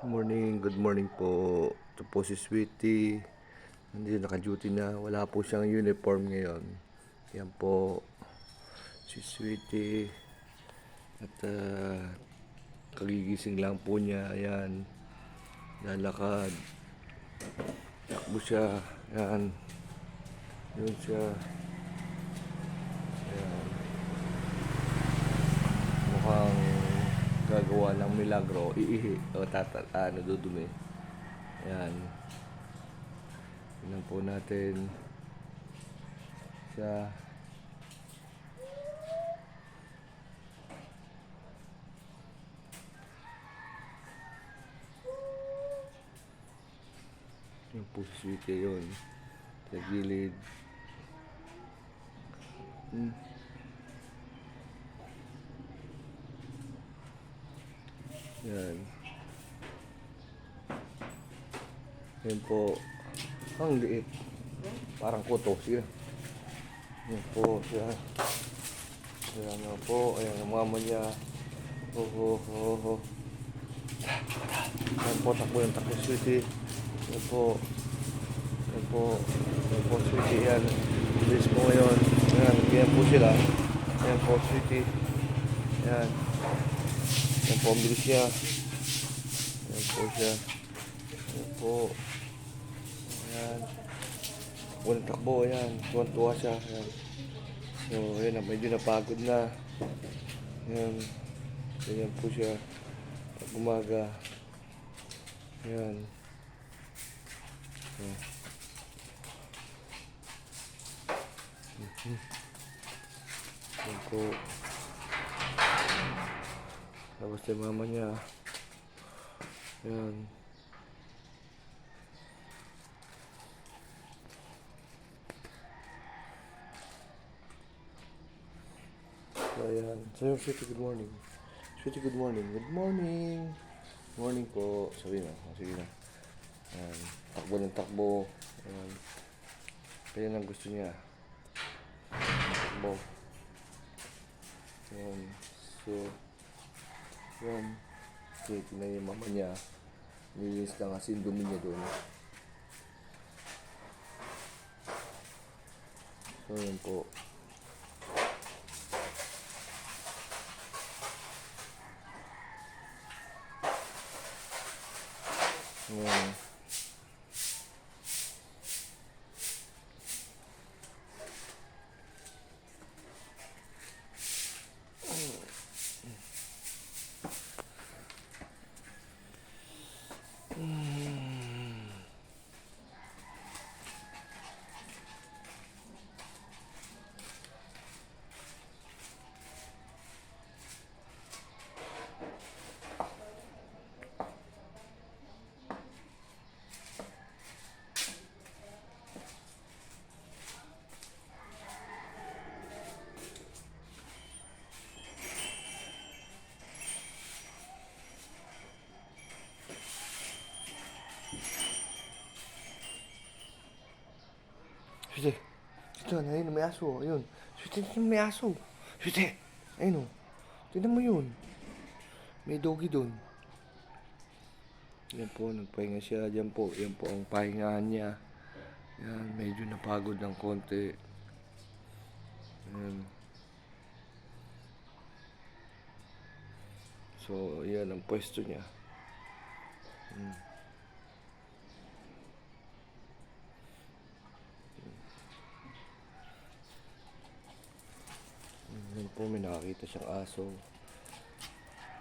Good morning po. Ito po si Sweetie. Hindi naka-duty na. Wala po siyang uniform ngayon. Yan po si Sweetie. At kagigising lang po niya. Ayan. Lalakad. Takbo siya. Ayan. Yun siya. Ayan. Mukhang gagawa ng milagro. Iihi. O dudumi. Ayan. Tingnan po natin siya. Yung po si Sweetie yun. Sa gilid. Yan. Yan po. Ang liit. Parang kuto. Sige. Yan po siya. Ayan nga po. Ayan ang mama niya. Ho. Yan po. Takbo yung takbo Sweetie. Yan po. Yan po. Yan po Sweetie. Yan. Bilis po ngayon. Yan po sila. Yan po Sweetie. Yan. Yan po ang bilis niya. Yan po siya. Yan po. Ayan. Walang takbo. Ayan. Tuwan-tuwa siya. Ayan. So, ayan. Medyo napagod na. Ayan. Ganyan po siya. Pag umaga. Ayan. So. Ayan po. Tapos yung mama niya. Ayan. So, ayan. So, Sweetie, good morning. Sweetie, good morning. Good morning. Morning po. Sabi na. Sige na. Ayan. Takbo ng takbo. Ayan. Kaya ang gusto niya. Takbo. Ayan. So, ayan. Sweetie na yung mama niya. Nilinis na kasi yung dumi niya doon. So, ayan po. Ayan. Sweetie. Ito, ayun, may aso. Ayun. Sweetie, may aso. Sweetie. Ayun o. Tignan mo yun. May doggy doon. Yan po, nagpahinga siya. Yan po ang pahingahan niya. Yan, medyo napagod ng konti. Yan. So, yan ang pwesto niya. Yan po, may nakakita siyang aso.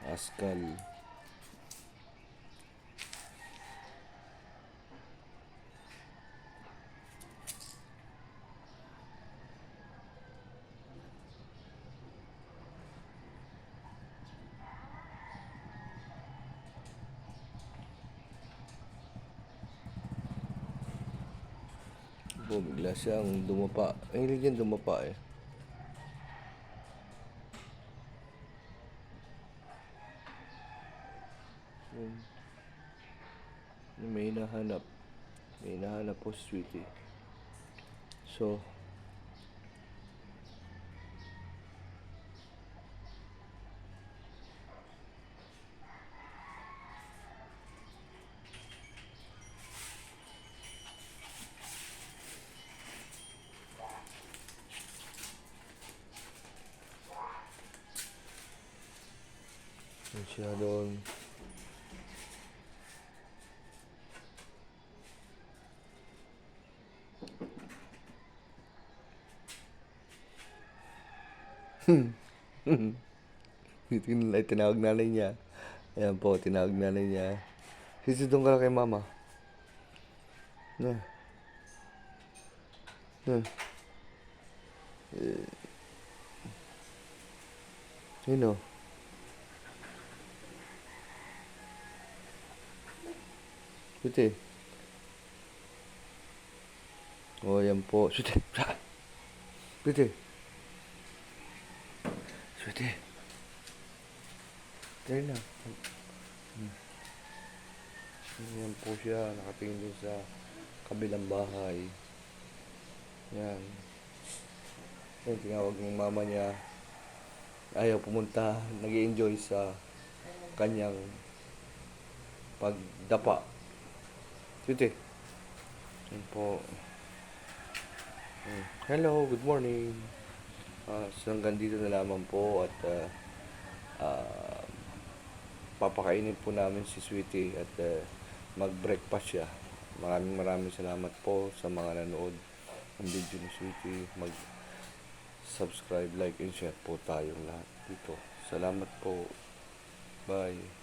Askal. Po, bigla siyang dumapa. Ang hilig yan dumapa eh. May hinahanap. May hinahanap po si Sweetie. So, Yan siya doon. Tinawag nanay niya. Ayan po, tinawag nanay niya. Sisi, doon ka na kay mama. Na. Na. Yun o. Sweetie. O, yan po. Sweetie. Sweetie. Sweetie. Dahil na. Yan po siya. Nakatingin din sa kabilang bahay. Yan. Yan, tinawag ng mama niya. Ayaw pumunta. Nag-i-enjoy sa kanyang pagdapa. Sweetie. Yan po. Hello, good morning. So hanggang dito na lamang po at papakainin po namin si Sweetie at mag-breakfast siya. Maraming salamat po sa mga nanood ng video ni Sweetie. Mag-subscribe, like, and share po tayong lahat dito. Salamat po. Bye.